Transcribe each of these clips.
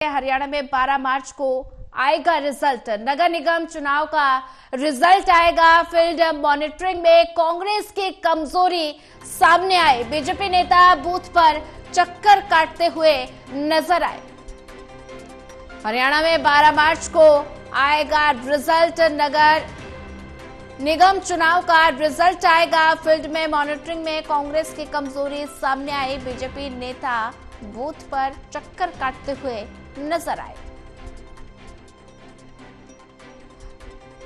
हरियाणा में 12 मार्च को आएगा रिजल्ट। नगर निगम चुनाव का रिजल्ट आएगा। फील्ड मॉनिटरिंग में कांग्रेस की कमजोरी सामने आए। बीजेपी नेता बूथ पर चक्कर काटते हुए नजर आए। हरियाणा में 12 मार्च को आएगा रिजल्ट। नगर निगम चुनाव का रिजल्ट आएगा। फील्ड में मॉनिटरिंग में कांग्रेस की कमजोरी सामने आई। बीजेपी नेता बूथ पर चक्कर काटते हुए नजर आए।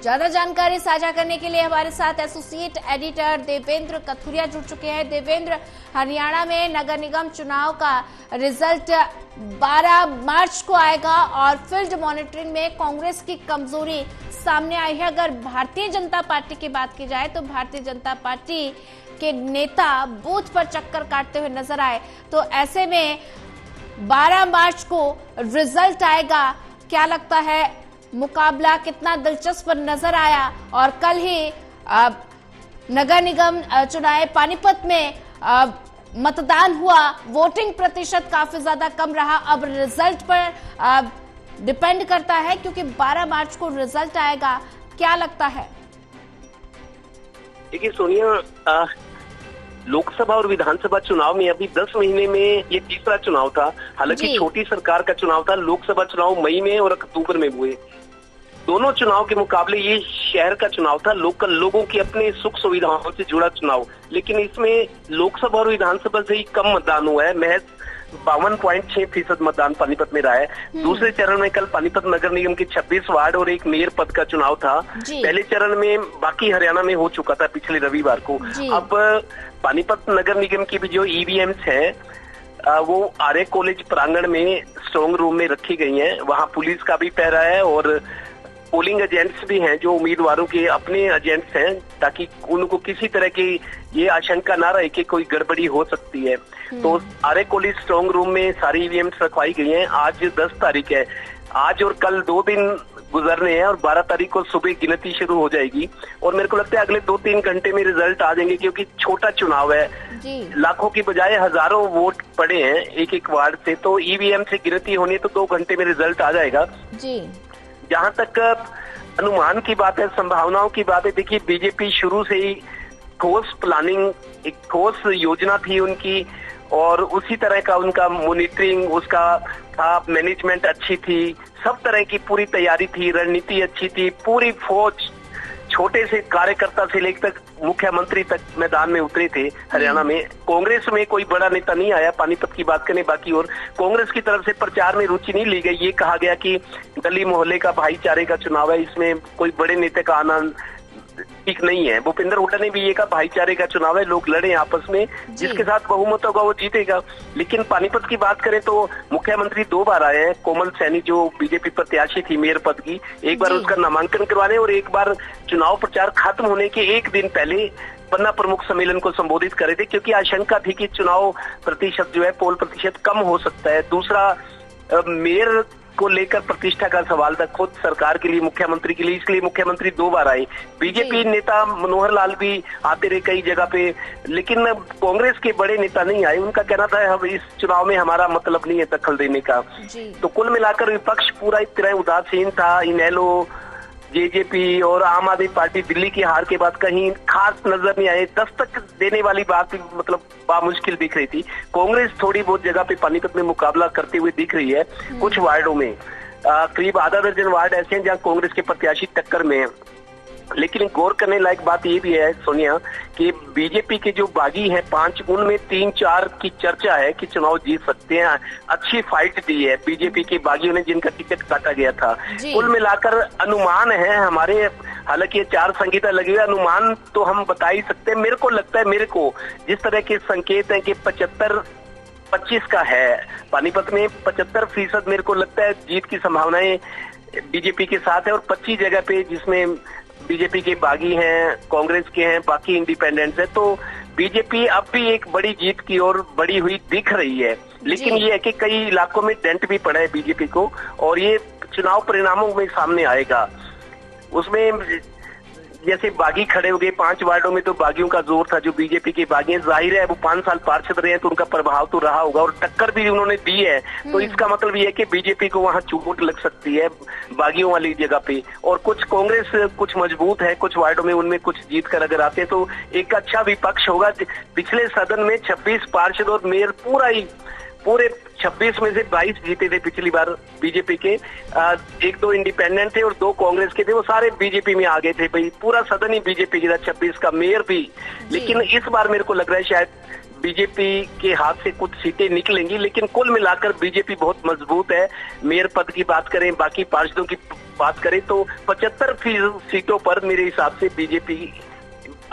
ज्यादा जानकारी साझा करने के लिए हमारे साथ एसोसिएट एडिटर देवेंद्र कथुरिया जुड़ चुके हैं। देवेंद्र, हरियाणा में नगर निगम चुनाव का रिजल्ट 12 मार्च को आएगा और फील्ड मॉनिटरिंग में कांग्रेस की कमजोरी सामने आई है। अगर भारतीय जनता पार्टी की बात की जाए तो भारतीय जनता पार्टी के नेता बूथ पर चक्कर काटते हुए नजर आए, तो ऐसे में 12 मार्च को रिजल्ट आएगा। क्या लगता है, मुकाबला कितना दिलचस्प नजर आया? और कल ही नगर निगम चुनाव पानीपत में मतदान हुआ, वोटिंग प्रतिशत काफी ज्यादा कम रहा। अब रिजल्ट पर डिपेंड करता है क्योंकि 12 मार्च को रिजल्ट आएगा। क्या लगता है? देखिए सोनिया, लोकसभा और विधानसभा चुनाव में अभी 10 महीने में ये तीसरा चुनाव था। हालांकि छोटी सरकार का चुनाव था। लोकसभा चुनाव मई में और अक्टूबर में हुए। दोनों चुनाव के मुकाबले ये शहर का चुनाव था, लोकल लोगों की अपने सुख सुविधाओं से जुड़ा चुनाव। लेकिन इसमें लोकसभा और विधानसभा से ही कम मतदान हुआ है। महज 52.6% मतदान पानीपत में रहा है। दूसरे चरण में कल पानीपत नगर निगम के 26 वार्ड और एक मेयर पद का चुनाव था। पहले चरण में बाकी हरियाणा में हो चुका था पिछले रविवार को। अब पानीपत नगर निगम की भी जो ईवीएम्स हैं वो आर्य कॉलेज प्रांगण में स्ट्रॉन्ग रूम में रखी गई हैं। वहां पुलिस का भी पहरा है और पोलिंग एजेंट्स भी हैं जो उम्मीदवारों के अपने एजेंट्स हैं, ताकि उनको किसी तरह की ये आशंका ना रहे कि कोई गड़बड़ी हो सकती है। तो आर्य कॉलेज स्ट्रॉन्ग रूम में सारी ईवीएम्स रखवाई गई हैं। आज 10 तारीख है। आज और कल 2 दिन गुजरने हैं और 12 तारीख को सुबह गिनती शुरू हो जाएगी। और मेरे को लगता है अगले 2-3 घंटे में रिजल्ट आ जाएंगे, क्योंकि छोटा चुनाव है। लाखों की बजाय हजारों वोट पड़े हैं एक एक वार्ड से, तो ईवीएम से गिनती होनी है तो 2 घंटे में रिजल्ट आ जाएगा। जहां तक अनुमान की बात है, संभावनाओं की बात है, देखिए बीजेपी शुरू से ही ठोस प्लानिंग, एक ठोस योजना थी उनकी और उसी तरह का उनका मॉनिटरिंग, उसका था, मैनेजमेंट अच्छी थी, सब तरह की पूरी तैयारी थी, रणनीति अच्छी थी। पूरी फौज, छोटे से कार्यकर्ता से लेकर मुख्यमंत्री तक मैदान में उतरे थे हरियाणा में। कांग्रेस में कोई बड़ा नेता नहीं आया। पानीपत की बात करें बाकी, और कांग्रेस की तरफ से प्रचार में रुचि नहीं ली गई। ये कहा गया कि गली मोहल्ले का भाईचारे का चुनाव है, इसमें कोई बड़े नेता का आना ठीक नहीं है। भूपेंद्र हुड्डा ने भी ये कहा भाईचारे का चुनाव है, लोग लड़े आपस में, जिसके साथ बहुमत होगा वो जीतेगा। लेकिन पानीपत की बात करें तो मुख्यमंत्री 2 बार आए हैं। कोमल सैनी जो बीजेपी प्रत्याशी थी मेयर पद की, एक बार उसका नामांकन करवाने और एक बार चुनाव प्रचार खत्म होने के एक दिन पहले पन्ना प्रमुख सम्मेलन को संबोधित करे थे, क्योंकि आशंका थी कि चुनाव प्रतिशत जो है, पोल प्रतिशत कम हो सकता है। दूसरा, मेयर को लेकर प्रतिष्ठा का सवाल था खुद सरकार के लिए, मुख्यमंत्री के लिए, इसलिए मुख्यमंत्री 2 बार आए। बीजेपी नेता मनोहर लाल भी आते रहे कई जगह पे, लेकिन कांग्रेस के बड़े नेता नहीं आए। उनका कहना था हम इस चुनाव में हमारा मतलब नहीं है दखल देने का। तो कुल मिलाकर विपक्ष पूरा एक तरह उदासीन था। इनेलो, जेजेपी और आम आदमी पार्टी दिल्ली की हार के बाद कहीं खास नजर नहीं आए। दस्तक देने वाली बात मतलब बामुश्किल दिख रही थी। कांग्रेस थोड़ी बहुत जगह पे पानीपत में मुकाबला करते हुए दिख रही है। कुछ वार्डों में करीब आधा दर्जन वार्ड ऐसे हैं जहां कांग्रेस के प्रत्याशी टक्कर में है। लेकिन गौर करने लायक बात ये भी है सोनिया कि बीजेपी के जो बागी हैं 5, उनमें 3-4 की चर्चा है कि चुनाव जीत सकते हैं। अच्छी फाइट दी है बीजेपी के बागियों ने, जिनका टिकट काटा गया था। कुल मिलाकर अनुमान है हमारे, हालांकि ये 4 संहिता लगी हुई, अनुमान तो हम बता ही सकते हैं। मेरे को लगता है, मेरे को जिस तरह के संकेत है कि 75-25 का है पानीपत में, 75% मेरे को लगता है जीत की संभावनाएं बीजेपी के साथ है। और 25 जगह पे जिसमें बीजेपी के बागी हैं, कांग्रेस के हैं, बाकी इंडिपेंडेंट्स है, तो बीजेपी अब भी एक बड़ी जीत की ओर बढ़ी हुई दिख रही है। लेकिन ये है कि कई इलाकों में डेंट भी पड़ा है बीजेपी को, और ये चुनाव परिणामों में सामने आएगा। उसमें जैसे बागी खड़े हो गए 5 वार्डों में, तो बागियों का जोर था, जो बीजेपी के बागी हैं। जाहिर है वो 5 साल पार्षद रहे हैं तो उनका प्रभाव तो रहा होगा, और टक्कर भी उन्होंने दी है। तो इसका मतलब ये है कि बीजेपी को वहां चोट लग सकती है बागियों वाली जगह पे। और कुछ कांग्रेस कुछ मजबूत है कुछ वार्डों में, उनमें कुछ जीत कर अगर आते हैं तो एक अच्छा विपक्ष होगा। पिछले सदन में 26 पार्षद और मेयर पूरे 26 में से 22 जीते थे पिछली बार बीजेपी के। 1-2 इंडिपेंडेंट थे और 2 कांग्रेस के थे, वो सारे बीजेपी में आ गए थे भाई। पूरा सदन ही बीजेपी के था, 26 का, मेयर भी। लेकिन इस बार मेरे को लग रहा है शायद बीजेपी के हाथ से कुछ सीटें निकलेंगी, लेकिन कुल मिलाकर बीजेपी बहुत मजबूत है। मेयर पद की बात करें, बाकी पार्षदों की बात करें तो 75% सीटों पर मेरे हिसाब से बीजेपी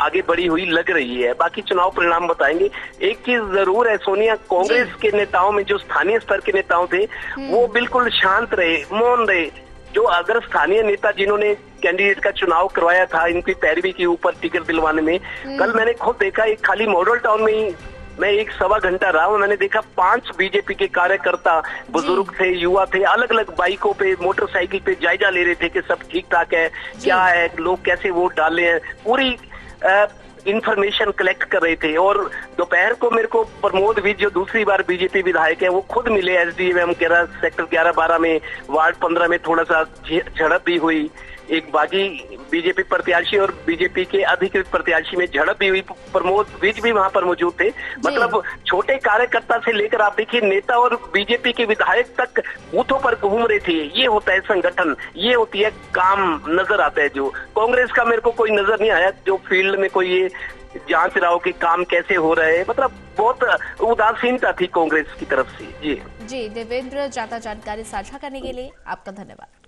आगे बढ़ी हुई लग रही है। बाकी चुनाव परिणाम बताएंगे। एक चीज जरूर है सोनिया, कांग्रेस के नेताओं में जो स्थानीय स्तर के नेताओं थे वो बिल्कुल शांत रहे, मौन रहे। जो अगर स्थानीय नेता जिन्होंने कैंडिडेट का चुनाव करवाया था, इनकी पैरवी के ऊपर टिकट दिलवाने में, कल मैंने खुद देखा एक खाली मॉडल टाउन में ही मैं 1-1.25 घंटा रहा हूं, मैंने देखा 5 बीजेपी के कार्यकर्ता, बुजुर्ग थे, युवा थे, अलग अलग बाइकों पे, मोटरसाइकिल पे जायजा ले रहे थे कि सब ठीक ठाक है, क्या है, लोग कैसे वोट डाले हैं, पूरी इंफॉर्मेशन कलेक्ट कर रहे थे। और दोपहर को मेरे को प्रमोद विज, जो दूसरी बार बीजेपी विधायक है, वो खुद मिले एसडीएम सेक्टर 11-12 में, वार्ड 15 में थोड़ा सा झड़प भी हुई। एक बागी बीजेपी प्रत्याशी और बीजेपी के अधिकृत प्रत्याशी में झड़प भी हुई। प्रमोद विज भी वहां पर मौजूद थे। मतलब छोटे कार्यकर्ता से लेकर आप देखिए नेता और बीजेपी के विधायक तक बूथों पर घूम रहे थे। ये होता है संगठन, ये होती है काम, नजर आता है। जो कांग्रेस का मेरे को कोई नजर नहीं आया जो फील्ड में कोई ये जांच रहा हो कि काम कैसे हो रहे हैं। मतलब बहुत उदासीनता थी कांग्रेस की तरफ से। जी देवेंद्र, ज्यादा जानकारी साझा करने के लिए आपका धन्यवाद।